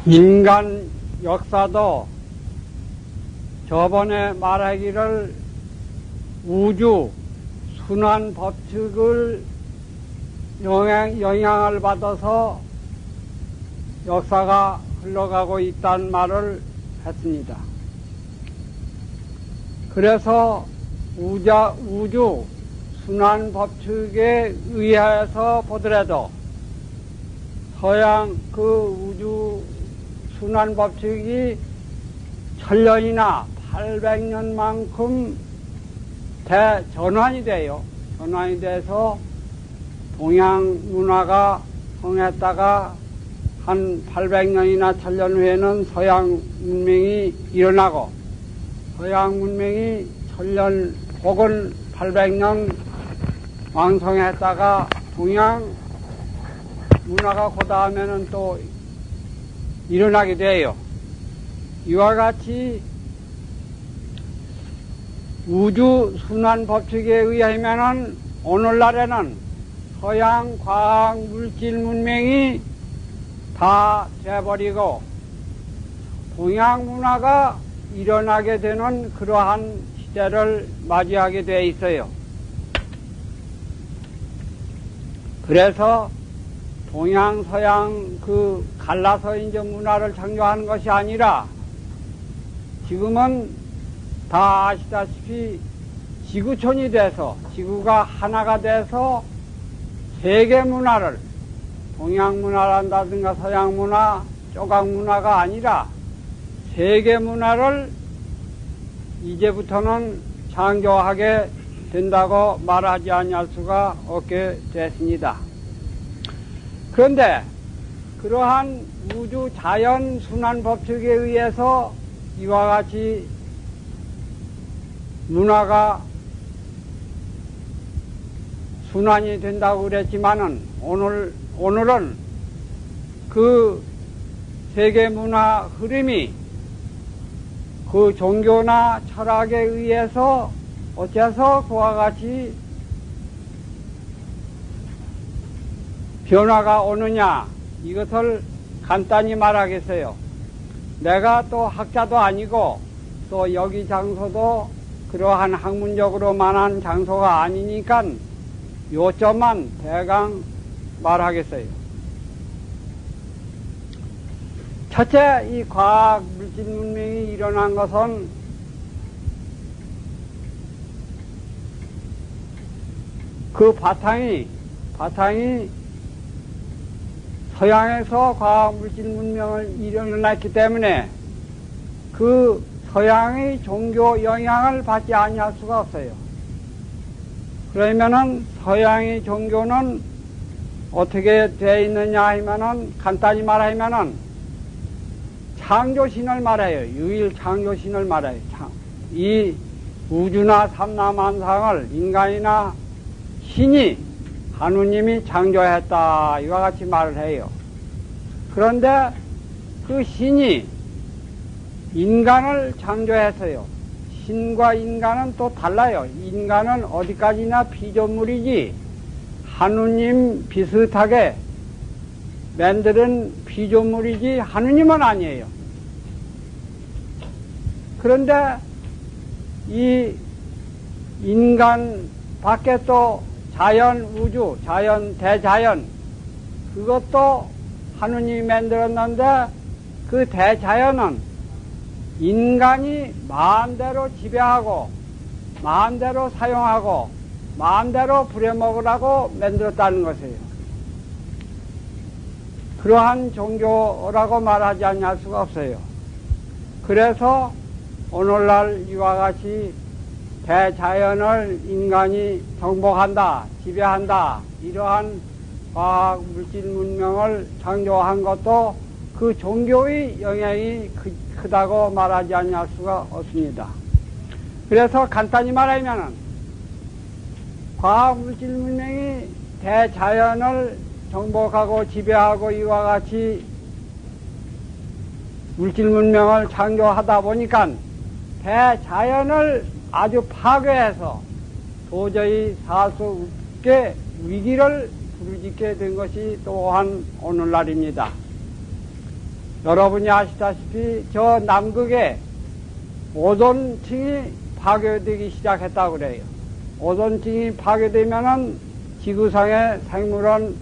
인간 역사도 저번에 말하기를 우주 순환 법칙을 영향을 받아서 역사가 흘러가고 있다는 말을 했습니다. 그래서 우주 순환 법칙에 의해서 보더라도 서양 그 우주 순환 법칙이 1000년이나 800년만큼 대전환이 돼요. 전환이 돼서 동양 문화가 성했다가 한 800년이나 1000년 후에는 서양 문명이 일어나고 서양 문명이 1000년 혹은 800년 왕성했다가 동양 문화가 그 다음에는 또 일어나게 돼요. 이와 같이 우주 순환 법칙에 의하면은 오늘날에는 서양 과학 물질 문명이 다 돼버리고 동양 문화가 일어나게 되는 그러한 시대를 맞이하게 돼 있어요. 그래서 동양 서양 그 갈라서 이제 문화를 창조하는 것이 아니라 지금은 다 아시다시피 지구촌이 돼서 지구가 하나가 돼서 세계 문화를 동양 문화란다든가 서양 문화, 조각 문화가 아니라 세계 문화를 이제부터는 창조하게 된다고 말하지 않을 수가 없게 됐습니다. 그런데 그러한 우주 자연 순환 법칙에 의해서 이와 같이 문화가 순환이 된다고 그랬지만은 오늘은 그 세계 문화 흐름이 그 종교나 철학에 의해서 어째서 그와 같이 변화가 오느냐, 이것을 간단히 말하겠어요. 내가 또 학자도 아니고 또 여기 장소도 그러한 학문적으로만한 장소가 아니니까 요점만 대강 말하겠어요. 첫째, 이 과학 물질 문명이 일어난 것은 그 바탕이 서양에서 과학 물질 문명을 일어났기 때문에 그 서양의 종교 영향을 받지 아니할 수가 없어요. 그러면은 서양의 종교는 어떻게 되어 있느냐 하면은 간단히 말하면은 창조신을 말해요. 유일 창조신을 말해요. 이 우주나 삼라만상을 인간이나 신이 하느님이 창조했다, 이와 같이 말을 해요. 그런데 그 신이 인간을 창조했어요. 신과 인간은 또 달라요. 인간은 어디까지나 피조물이지 하느님 비슷하게 만드는 피조물이지 하느님은 아니에요. 그런데 이 인간 밖에 또 자연 우주, 자연 대자연, 그것도 하느님이 만들었는데 그 대자연은 인간이 마음대로 지배하고 마음대로 사용하고 마음대로 부려먹으라고 만들었다는 것이에요. 그러한 종교라고 말하지 않을 수가 없어요. 그래서 오늘날 이와 같이 대자연을 인간이 정복한다, 지배한다, 이러한 과학 물질 문명을 창조한 것도 그 종교의 영향이 크다고 말하지 않을 수가 없습니다. 그래서 간단히 말하면은 과학 물질 문명이 대자연을 정복하고 지배하고 이와 같이 물질 문명을 창조하다 보니까 대자연을 아주 파괴해서 도저히 살 수 없게 위기를 부르짖게 된 것이 또한 오늘날입니다. 여러분이 아시다시피 저 남극에 오존층이 파괴되기 시작했다고 그래요. 오존층이 파괴되면은 지구상의 생물은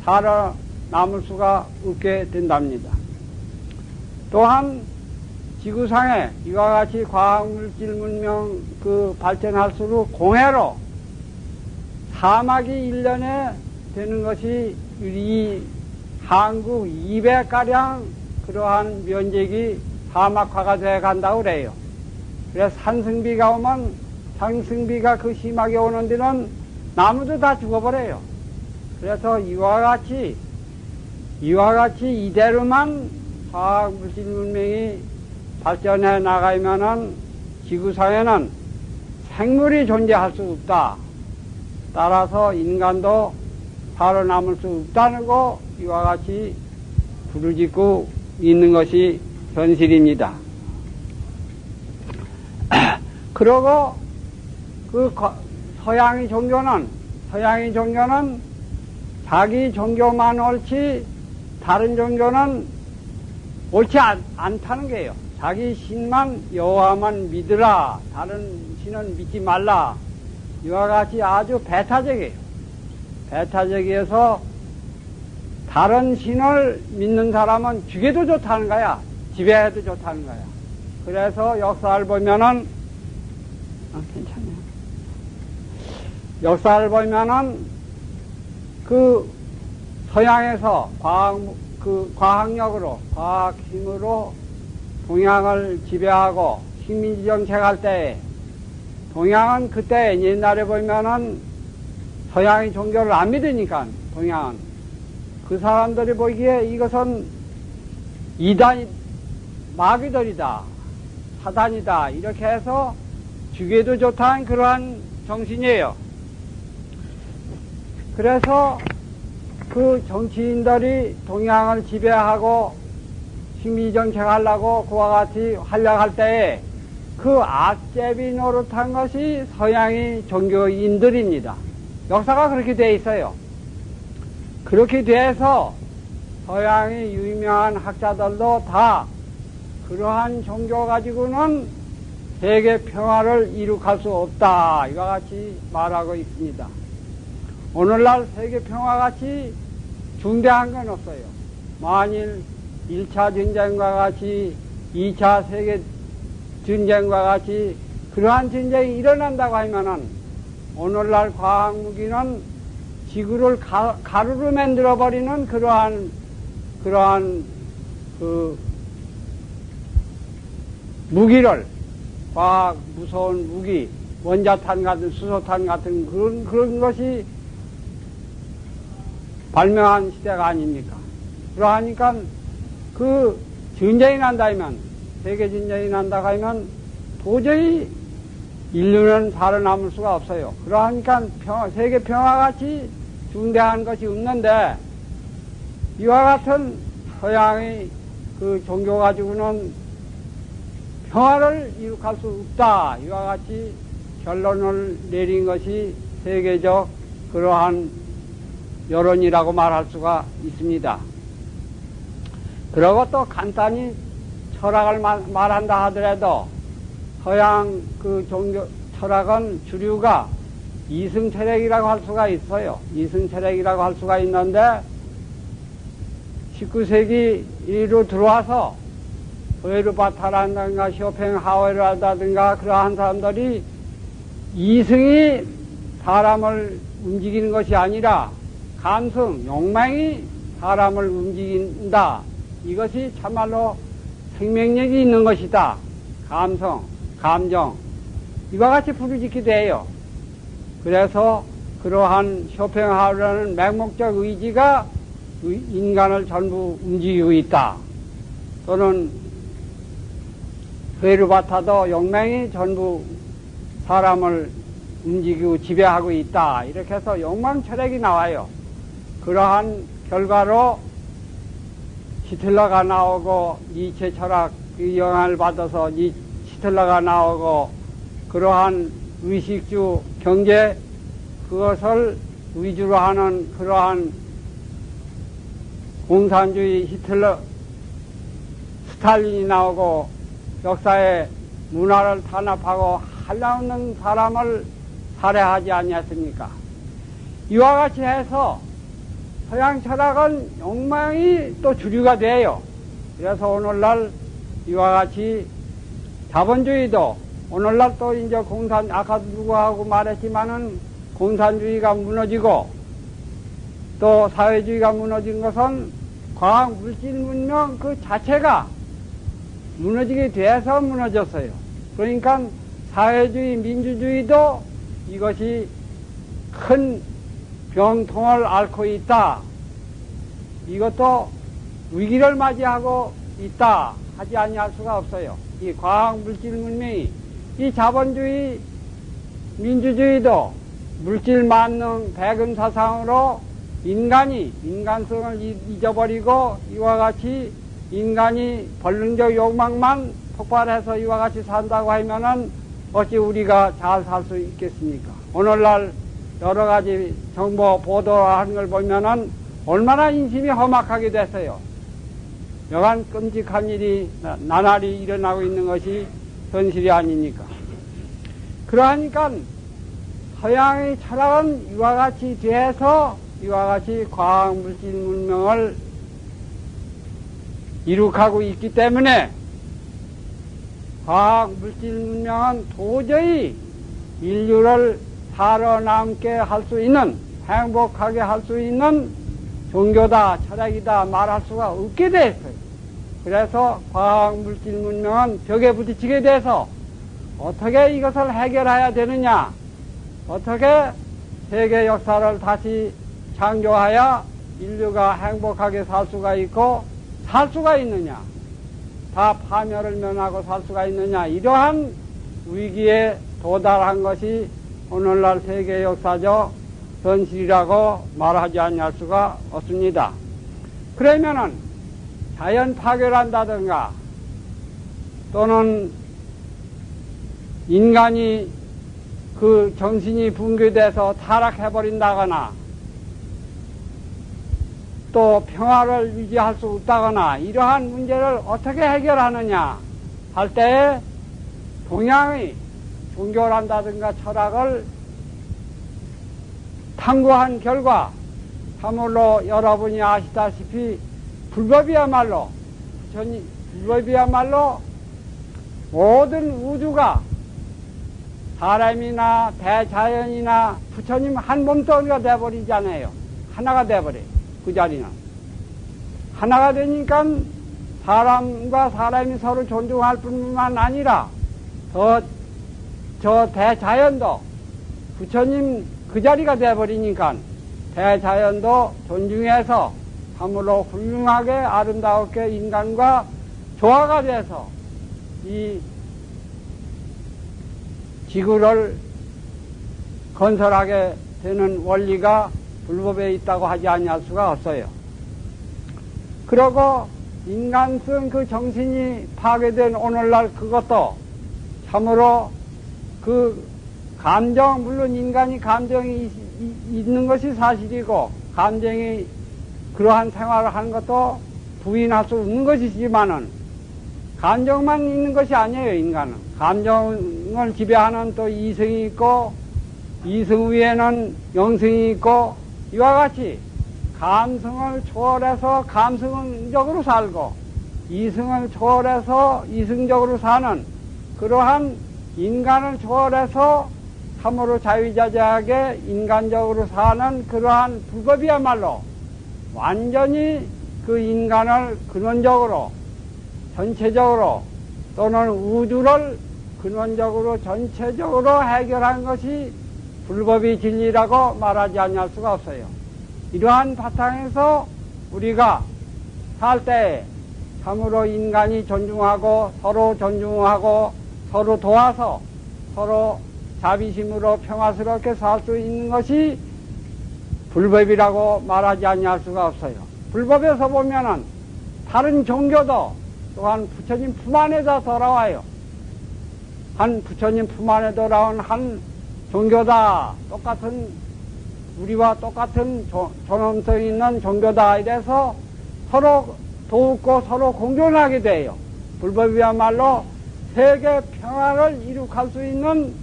살아남을 수가 없게 된답니다. 또한 지구상에 이와 같이 과학물질 문명 발전할수록 공해로 사막이 1년에 되는 것이 이 한국 200가량 그러한 면적이 사막화가 되어 간다고 그래요. 그래서 산승비가 오면 산승비가 그 심하게 오는 데는 나무도 다 죽어버려요. 그래서 이와 같이 이대로만 과학물질 문명이 발전해 나가면은 지구상에는 생물이 존재할 수 없다. 따라서 인간도 살아남을 수 없다는 거 이와 같이 부르짖고 있는 것이 현실입니다. 그러고 서양의 종교는 자기 종교만 옳지 다른 종교는 옳지 않다는 거예요. 자기 신만 여호와만 믿으라. 다른 신은 믿지 말라. 이와 같이 아주 배타적이에요. 배타적이어서 다른 신을 믿는 사람은 죽여도 좋다는 거야. 지배해도 좋다는 거야. 그래서 역사를 보면은 괜찮아요. 역사를 보면은 그 서양에서 과학력으로 과학 힘으로 동양을 지배하고 식민지 정책할 때에 동양은 그때 옛날에 보면은 서양의 종교를 안 믿으니까 동양은 그 사람들이 보기에 이것은 이단 마귀들이다 사단이다 이렇게 해서 죽여도 좋다는 그러한 정신이에요. 그래서 그 정치인들이 동양을 지배하고 식민지 정책하려고 그와 같이 활약할 때에 그 앞제비 노릇한 것이 서양의 종교인들입니다. 역사가 그렇게 돼 있어요. 그렇게 돼서 서양의 유명한 학자들도 다 그러한 종교 가지고는 세계 평화를 이룩할 수 없다 이와 같이 말하고 있습니다. 오늘날 세계 평화같이 중대한 건 없어요. 만일 1차 전쟁과 같이 2차 세계 전쟁과 같이 그러한 전쟁이 일어난다고 하면은 오늘날 과학무기는 지구를 가루로 만들어버리는 그러한 무기를 과학 무서운 무기 원자탄 같은 수소탄 같은 그런 것이 발명한 시대가 아닙니까? 그러하니까 그 전쟁이 난다면 세계 전쟁이 난다고 하면 도저히 인류는 살아남을 수가 없어요. 그러하니까 세계 평화같이 중대한 것이 없는데 이와 같은 서양의 그 종교 가지고는 평화를 이룩할 수 없다. 이와 같이 결론을 내린 것이 세계적 그러한 여론이라고 말할 수가 있습니다. 그리고 또 간단히 철학을 말한다 하더라도 서양 그 종교 철학은 주류가 이승철학이라고 할 수가 있어요. 이승철학이라고 할 수가 있는데 19세기로 들어와서 베르바타라든가 쇼팽하우에르라든가 그러한 사람들이 이승이 사람을 움직이는 것이 아니라 감성, 욕망이 사람을 움직인다. 이것이 참말로 생명력이 있는 것이다. 감성, 감정 이와 같이 부르짖기도 해요. 그래서 그러한 쇼팽하우라는 맹목적 의지가 인간을 전부 움직이고 있다. 또는 베르바타도 욕망이 전부 사람을 움직이고 지배하고 있다. 이렇게 해서 욕망 철학이 나와요. 그러한 결과로 히틀러가 나오고 니체 철학 그 영향을 받아서 히틀러가 나오고 그러한 의식주 경제 그것을 위주로 하는 그러한 공산주의 히틀러 스탈린이 나오고 역사의 문화를 탄압하고 한량없는 사람을 살해하지 아니했습니까? 이와 같이 해서 서양 철학은 엉망이 또 주류가 돼요. 그래서 오늘날 이와 같이 자본주의도 오늘날 또 이제 아까도 누구하고 말했지만은 공산주의가 무너지고 또 사회주의가 무너진 것은 과학 물질 문명 그 자체가 무너지게 돼서 무너졌어요. 그러니까 사회주의, 민주주의도 이것이 큰 병통을 앓고 있다. 이것도 위기를 맞이하고 있다. 하지 아니할 수가 없어요. 이 과학 물질 문명이 이 자본주의, 민주주의도 물질 만능 배금 사상으로 인간이 인간성을 잊어버리고 이와 같이 인간이 본능적 욕망만 폭발해서 이와 같이 산다고 하면은 어찌 우리가 잘 살 수 있겠습니까? 오늘날 여러 가지 정보 보도하는 걸 보면은 얼마나 인심이 험악하게 됐어요. 여간 끔찍한 일이 나날이 일어나고 있는 것이 현실이 아닙니까? 그러하니까 서양의 철학은 이와 같이 돼서 이와 같이 과학 물질 문명을 이룩하고 있기 때문에 과학 물질 문명은 도저히 인류를 살아남게 할 수 있는, 행복하게 할 수 있는 종교다, 철학이다 말할 수가 없게 됐어요. 그래서 과학 물질 문명은 벽에 부딪히게 돼서 어떻게 이것을 해결해야 되느냐, 어떻게 세계 역사를 다시 창조하여 인류가 행복하게 살 수가 있고 살 수가 있느냐, 다 파멸을 면하고 살 수가 있느냐, 이러한 위기에 도달한 것이 오늘날 세계 역사적 현실이라고 말하지 않을 수가 없습니다. 그러면은 자연 파괴를 한다든가 또는 인간이 그 정신이 붕괴돼서 타락해버린다거나 또 평화를 유지할 수 없다거나 이러한 문제를 어떻게 해결하느냐 할 때에 동양의 종교란다든가 철학을 탐구한 결과 참으로 여러분이 아시다시피 불법이야말로 모든 우주가 사람이나 대자연이나 부처님 한 몸뚱이가 돼버리잖아요. 하나가 돼버려요. 그 자리는 하나가 되니까 사람과 사람이 서로 존중할 뿐만 아니라 저 대자연도 부처님 그 자리가 돼버리니까 대자연도 존중해서 참으로 훌륭하게 아름다웠게 인간과 조화가 돼서 이 지구를 건설하게 되는 원리가 불법에 있다고 하지 아니할 수가 없어요. 그러고 인간성 그 정신이 파괴된 오늘날 그것도 참으로 그 감정, 물론 인간이 감정이 있는 것이 사실이고 감정이 그러한 생활을 하는 것도 부인할 수 없는 것이지만은 감정만 있는 것이 아니에요. 인간은 감정을 지배하는 또 이성이 있고 이성 위에는 영성이 있고 이와 같이 감성을 초월해서 감성적으로 살고 이성을 초월해서 이성적으로 사는 그러한 인간을 초월해서 참으로 자유자재하게 인간적으로 사는 그러한 불법이야말로 완전히 그 인간을 근원적으로 전체적으로 또는 우주를 근원적으로 전체적으로 해결한 것이 불법이 진리라고 말하지 않을 수가 없어요. 이러한 바탕에서 우리가 살 때 참으로 인간이 존중하고 서로 도와서 서로 자비심으로 평화스럽게 살 수 있는 것이 불법이라고 말하지 않을 수가 없어요. 불법에서 보면은 다른 종교도 또한 부처님 품 안에다 돌아와요. 한 부처님 품 안에 돌아온 한 종교다. 똑같은 우리와 똑같은 존엄성 있는 종교다. 이래서 서로 도웃고 서로 공존하게 돼요. 불법이야말로 세계 평화를 이룩할 수 있는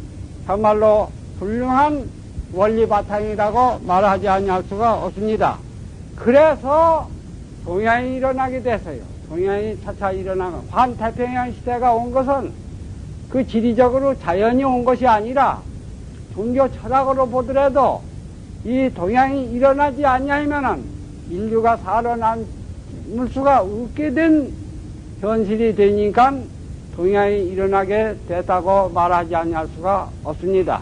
정말로 훌륭한 원리 바탕이라고 말하지 않을 수가 없습니다. 그래서 동양이 일어나게 됐어요. 동양이 차차 일어나면 환태평양 시대가 온 것은 그 지리적으로 자연이 온 것이 아니라 종교 철학으로 보더라도 이 동양이 일어나지 않냐면은 인류가 살아남을 수가 없게 된 현실이 되니까 동양이 일어나게 됐다고 말하지 않을 수가 없습니다.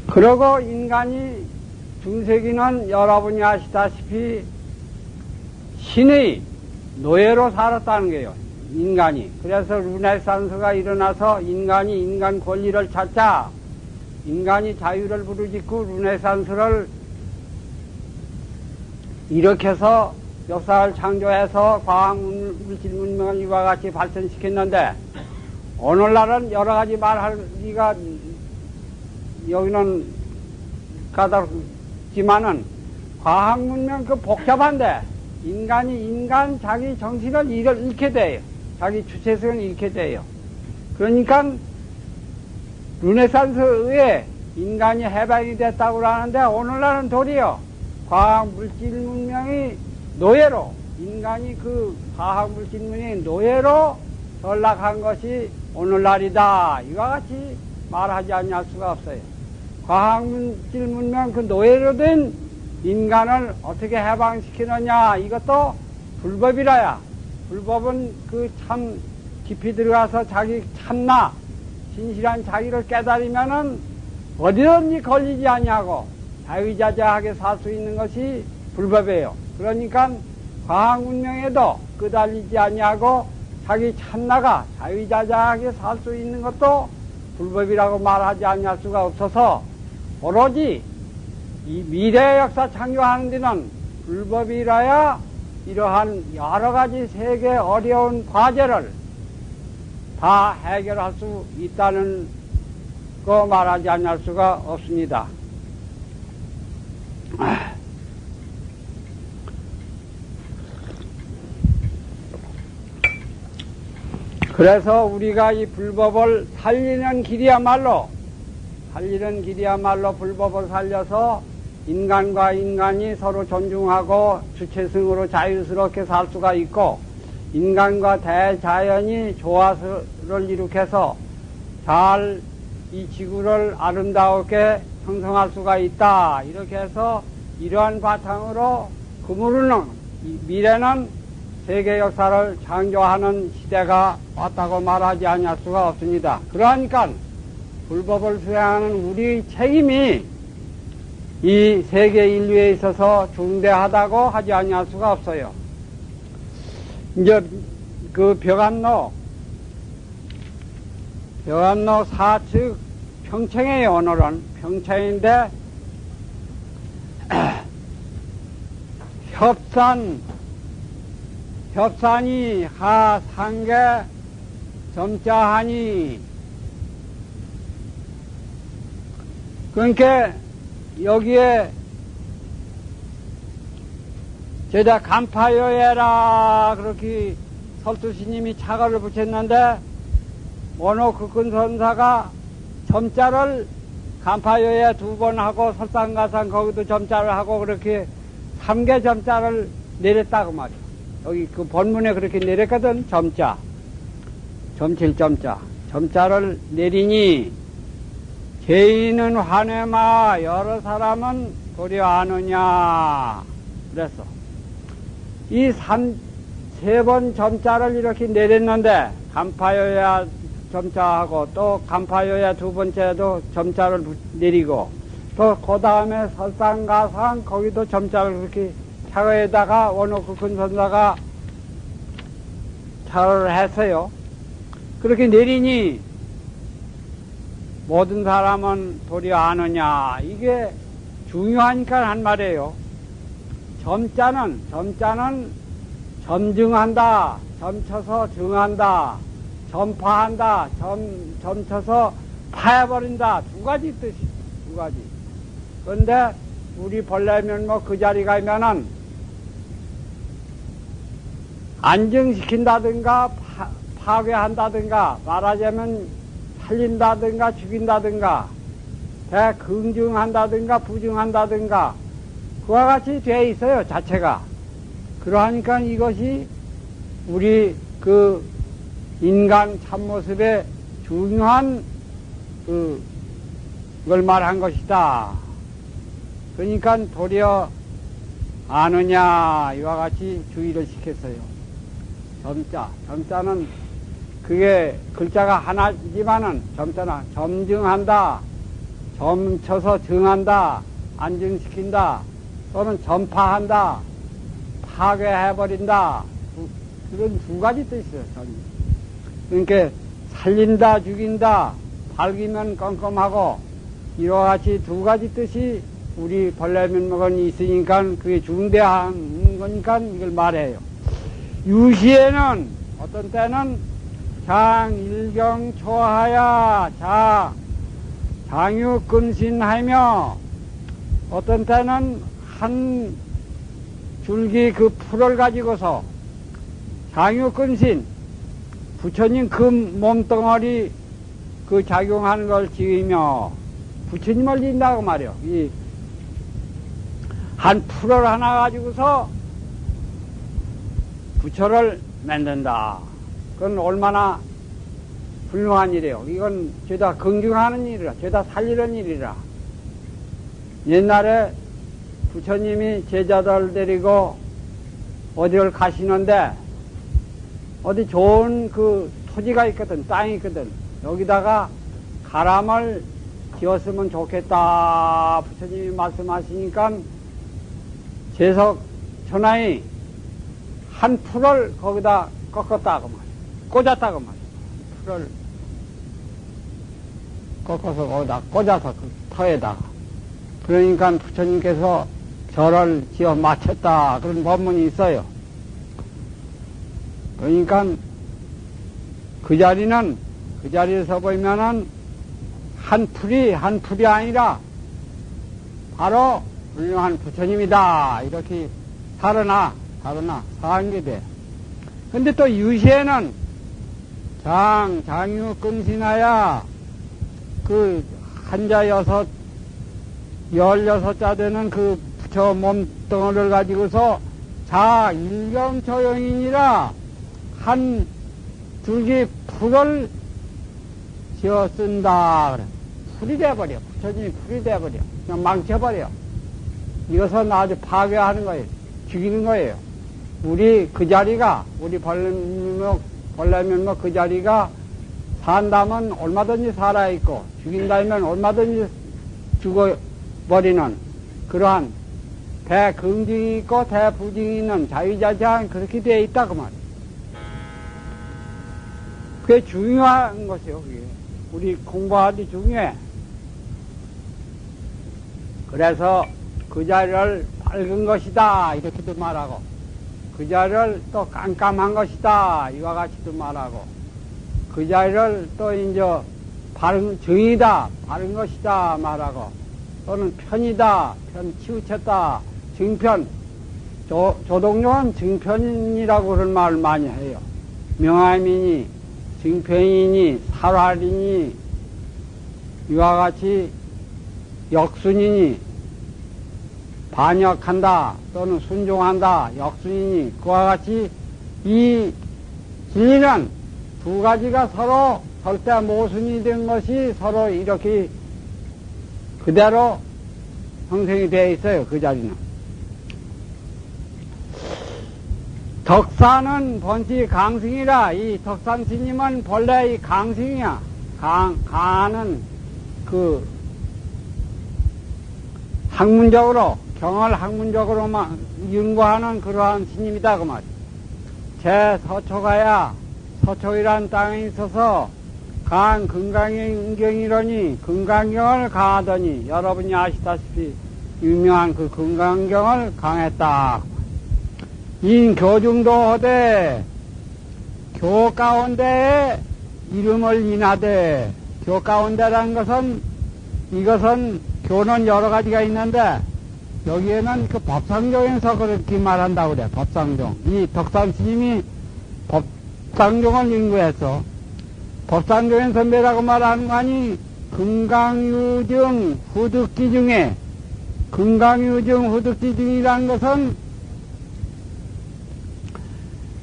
그러고 인간이 중세기는 여러분이 아시다시피 신의 노예로 살았다는 거예요. 인간이. 그래서 르네상스가 일어나서 인간이 인간 권리를 찾자, 인간이 자유를 부르짖고 르네상스를 일으켜서 역사를 창조해서 과학 물질 문명을 이와 같이 발전시켰는데, 오늘날은 여러 가지 말하기가 여기는 까다롭지만은 과학 문명 그 복잡한데 인간이 인간 자기 정신을 잃게 돼요. 자기 주체성을 잃게 돼요. 그러니까 르네상스에 인간이 해방이 됐다고 하는데 오늘날은 도리어 과학 물질 문명이 노예로, 인간이 그 과학 물질 문명의 노예로 전락한 것이 오늘날이다. 이와 같이 말하지 않을 수가 없어요. 과학 물질 문명 그 노예로 된 인간을 어떻게 해방시키느냐, 이것도 불법이라야. 불법은 그 참 깊이 들어가서 자기 참나, 진실한 자기를 깨달으면은 어디든지 걸리지 않냐고 자유자재하게 살 수 있는 것이 불법이에요. 그러니까 과학 문명에도 끄달리지 않냐고 자기 참나가 자유자재하게 살 수 있는 것도 불법이라고 말하지 않을 수가 없어서 오로지 이 미래 역사 창조하는 데는 불법이라야 이러한 여러 가지 세계 어려운 과제를 다 해결할 수 있다는 거 말하지 않을 수가 없습니다. 그래서 우리가 이 불법을 살리는 길이야말로 불법을 살려서 인간과 인간이 서로 존중하고 주체성으로 자유스럽게 살 수가 있고, 인간과 대자연이 조화를 일으켜서 잘 이 지구를 아름다웠게 형성할 수가 있다. 이렇게 해서 이러한 바탕으로 그물은 미래는 세계 역사를 창조하는 시대가 왔다고 말하지 않을 수가 없습니다. 그러니까 불법을 수행하는 우리 책임이 이 세계 인류에 있어서 중대하다고 하지 않을 수가 없어요. 이제 그 벽암로 사측 평창이에요. 오늘은 평창인데 협산이 하상계 점자하니, 그러니까 여기에 제자 간파요해라 그렇게 설두스님이 차가를 붙였는데, 원호 극근선사가 점자를 간파요해 2번 하고 설상가상 거기도 점자를 하고 그렇게 3개 점자를 내렸다고 말이야. 여기 그 본문에 그렇게 내렸거든. 점자, 점칠점자, 점자를 내리니 개인은 화내마 여러 사람은 도려 아느냐. 그래서 이 3번 점자를 이렇게 내렸는데, 간파요야 점자하고 또 간파요야 2번째도 점자를 내리고, 또 그 다음에 설상가상 거기도 점자를 그렇게 차거에다가 원호 극근선사가 차를 했어요. 그렇게 내리니 모든 사람은 도리 아느냐. 이게 중요하니까 한 말이에요. 점자는 점증한다, 점쳐서 증한다, 점파한다, 점쳐서 파해버린다. 두 가지 뜻이, 두 가지. 그런데 우리 벌레면 뭐 그 자리 가면은 안정시킨다든가 파괴한다든가 말하자면 살린다든가 죽인다든가 대긍증한다든가 부증한다든가 그와 같이 돼 있어요 자체가. 그러하니까 이것이 우리 그 인간 참모습의 중요한 그걸 말한 것이다. 그러니까 도리어 아느냐 이와 같이 주의를 시켰어요. 점자는 그게 글자가 하나지만은 점자나 점증한다, 점쳐서 증한다, 안증시킨다, 또는 전파한다, 파괴해버린다. 그런 두 가지 뜻이 있어요. 그러니까 살린다, 죽인다, 밝으면 껌껌하고 이와 같이 두 가지 뜻이 우리 벌레면목은 있으니까 그게 중대한 거니까 이걸 말해요. 유시에는 어떤 때는 장일경초하야 장유근신하며 어떤 때는 한 줄기 그 풀을 가지고서 장유근신 부처님 그 몸덩어리 그 작용하는 걸 지으며 부처님을 지인다고 말이요. 이 한 풀을 하나 가지고서 부처를 만든다. 그건 얼마나 훌륭한 일이에요. 이건 죄다 긍증하는 일이라, 죄다 살리는 일이라. 옛날에 부처님이 제자들 데리고 어디를 가시는데 어디 좋은 그 토지가 있거든, 땅이 있거든. 여기다가 가람을 지었으면 좋겠다. 부처님이 말씀하시니까 재석 천하이 한 풀을 거기다 꺾었다고 말이야. 꽂았다고 말이야. 풀을 꺾어서 거기다 꽂아서 그 터에다가. 그러니까 부처님께서 절을 지어 마쳤다. 그런 법문이 있어요. 그러니까 그 자리는, 그 자리에서 보면은 한 풀이 아니라 바로 훌륭한 부처님이다. 이렇게 살아나 사한 돼. 근데 또 유시에는 장유근신하야 그 한자 16자 되는 그 부처 몸덩어리를 가지고서 일경초용이니라 한 줄기 풀을 지어 쓴다. 그래. 풀이 돼버려. 부처님이 풀이 돼버려. 그냥 망쳐버려. 이것은 아주 파괴하는 거예요. 죽이는 거예요. 우리 그 자리가, 우리 벌레면목 그 자리가 산다면 얼마든지 살아있고, 죽인다면 얼마든지 죽어버리는 그러한 대긍증이 있고 대부증이 있는 자유자재한 그렇게 되어 있다, 그 말이에요. 그게 중요한 것이요, 그게. 우리 공부하기 중요해. 그래서 그 자리를 밝은 것이다, 이렇게도 말하고, 그 자리를 또 깜깜한 것이다, 이와 같이도 말하고, 그 자리를 또 이제 정이다, 바른 것이다 말하고, 또는 편이다, 치우쳤다, 증편, 조동룡은 증편이라고 그런 말을 많이 해요. 명암이니, 증편이니, 살활이니, 이와 같이 역순이니, 반역한다, 또는 순종한다, 역순이니, 그와 같이 이 진리는 두 가지가 서로 절대 모순이 된 것이 서로 이렇게 그대로 형성이 되어 있어요, 그 자리는. 덕산은 번지 강승이라, 이 덕산 스님은 본래 이 강승이야. 강은 그 학문적으로, 경을 학문적으로만 연구하는 그러한 스님이다, 그 말이야. 제 서초가야, 서초이란 땅에 있어서 강 금강경이러니 금강경을 강하더니, 여러분이 아시다시피 유명한 그 금강경을 강했다. 인교중도 하되 교 가운데 이름을 인하되 교 가운데라는 것은, 이것은 교는 여러 가지가 있는데, 여기에는 그 법상종에서 그렇게 말한다고 그래, 법상종. 이 덕산 스님이 법상종을 연구해서, 법상종에서 뭐라고 말하는 거 아니, 금강유증 후득기 중에, 금강유증 후득기 중이라는 것은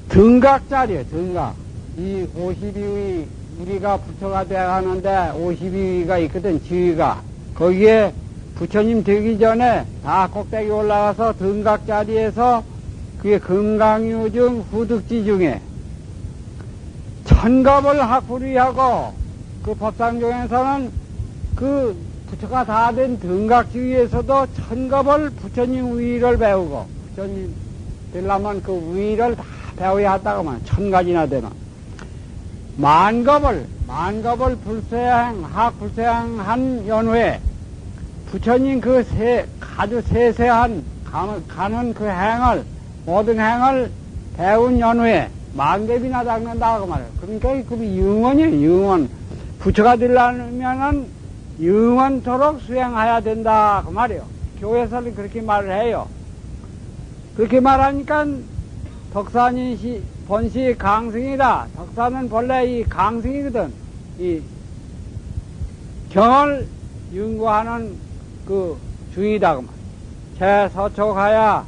등각자리에요, 등각. 이 52위, 우리가 부처가 되어 하는데 52위가 있거든, 지위가. 거기에 부처님 되기 전에 다 꼭대기 올라가서 등각자리에서 그게 금강유증 후득지 중에 천겁을 학불위하고 그 법상종에서는 그 부처가 다 된 등각지위에서도 천겁을 부처님 위를 배우고, 부처님 되려면 그 위를 다 배워야 한다고 말이야. 1000가지나 되나. 만겁을 학불세행한 연후에 부처님 그 아주 세세한 가는 그 행을, 모든 행을 배운 연후에 만ገብ이나 닦는다고 말이야. 그러니까 그 영원이에요, 영원. 부처가 되려면은 영원토록 수행해야 된다, 그 말이에요. 교회에서는 그렇게 말을 해요. 그렇게 말하니까 덕산이 본시 강승이다. 덕산은 본래 이 강승이거든. 이 경을 연구하는 그 중이다, 그 말. 제서촉하야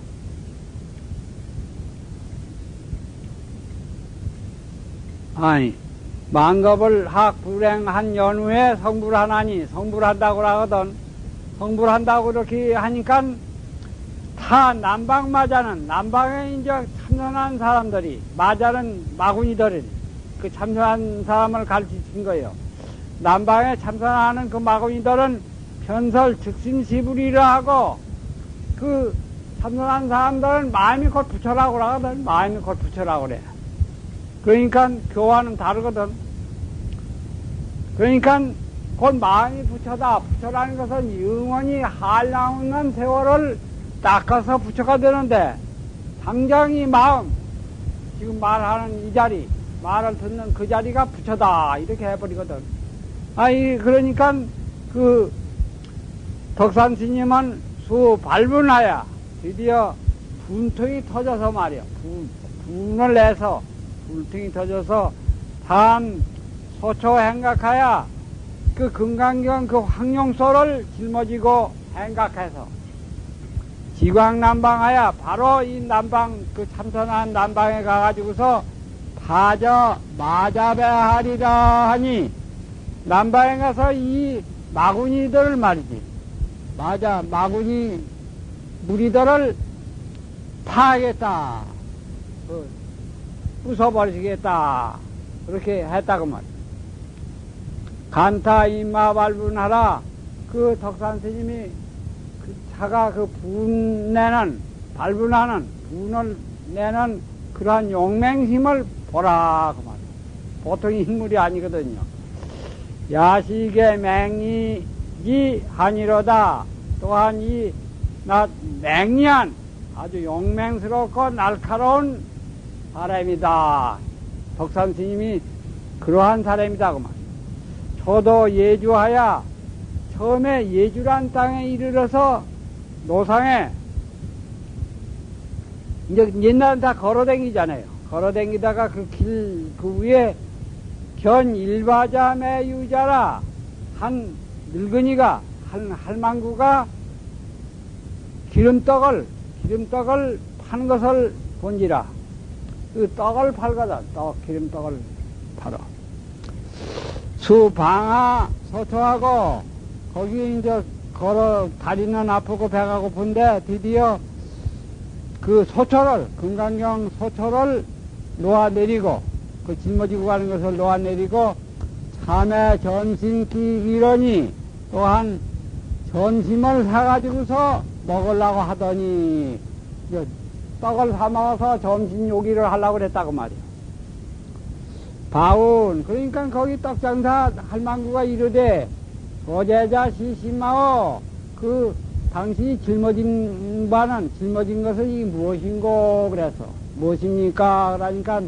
아니, 만겁을 학불행한 연후에 성불하나니, 성불한다고 하거든. 성불한다고 그렇게 하니까 다 남방 마자는, 남방에 이제 참선한 사람들이, 마자는 마구니들이, 그 참선한 사람을 가르치신 거예요. 남방에 참선하는 그 마구니들은 편설 즉심시불이라 하고, 그 참선한 사람들은 마음이 곧 부처라고 하거든. 마음이 곧 부처라고 그래. 그러니까 교화는 다르거든. 그러니까 곧 마음이 부처다. 부처라는 것은 영원히 한량없는 세월을 닦아서 부처가 되는데, 당장 이 마음, 지금 말하는 이 자리, 말을 듣는 그 자리가 부처다, 이렇게 해버리거든. 그러니까 그 덕산 스님은 수 발분하야 드디어 분통이 터져서 말이야. 분을 내서 분통이 터져서 다음 소초 행각하야 그 금강경 그 황룡소를 짊어지고 행각해서 지광남방하야 바로 이 남방 그 참선한 남방에 가가지고서 마자배하리라 하니, 남방에 가서 이 마구니들을 말이지, 마구니 무리들을 파하겠다, 부숴버리시겠다, 그렇게 했다고 말이야. 간타 임마발분하라. 그 덕산 스님이 그 차가 그 발분하는, 분을 내는 그러한 용맹심을 보라, 그 말이야. 보통 인물이 아니거든요. 야식의 맹리지 하니로다. 또한 맹리한 아주 용맹스럽고 날카로운 사람이다. 덕산 스님이 그러한 사람이다, 그 말이야. 저도 예주하야 처음에 예주란 땅에 이르러서 노상에 이제 옛날엔 다 걸어댕기잖아요. 걸어댕기다가 그 위에 견 일바자매 유자라 한 늙은이가, 한 할망구가 기름떡을 파는 것을 본지라. 그 떡을 팔거든. 기름떡을 팔어. 수방하 소초하고 거기 이제 다리는 아프고 배가 고픈데 드디어 그 소초를, 금강경 소초를 놓아내리고, 그 짊어지고 가는 것을 놓아내리고, 참외 점심기 이러니 또한 점심을 사가지고서 먹으려고 하더니, 떡을 사먹어서 점심 요기를 하려고 그랬다고 말이야. 바운, 그러니까 거기 떡장사 할망구가 이르되, 고제자 시심하오, 그 당신이 짊어진 것은 이 무엇인고, 그래서 무엇입니까? 그러니까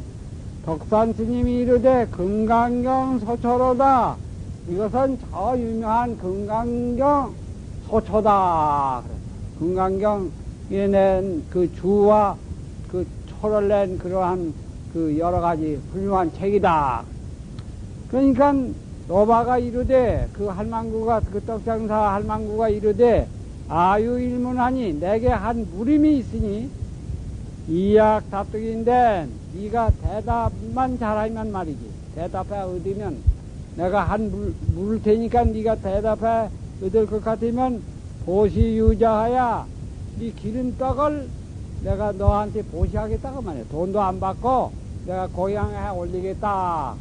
덕산 스님이 이르되 금강경 소초로다. 이것은 저 유명한 금강경 소초다. 금강경에 낸 그 주와 그 초를 낸 그러한 그 여러 가지 훌륭한 책이다. 그러니까 노바가 이르되 그 할망구가 그 떡장사 할망구가 이르되 아유일문하니 내게 한 물음이 있으니 이약 답득인데 네가 대답만 잘하면 말이지. 대답해 얻으면 내가 한 물을 테니까 네가 대답해 얻을 것 같으면 보시유자하야 네 기른 떡을 내가 너한테 보시하겠다 그 말이야. 돈도 안 받고 내가 고향에 올리겠다.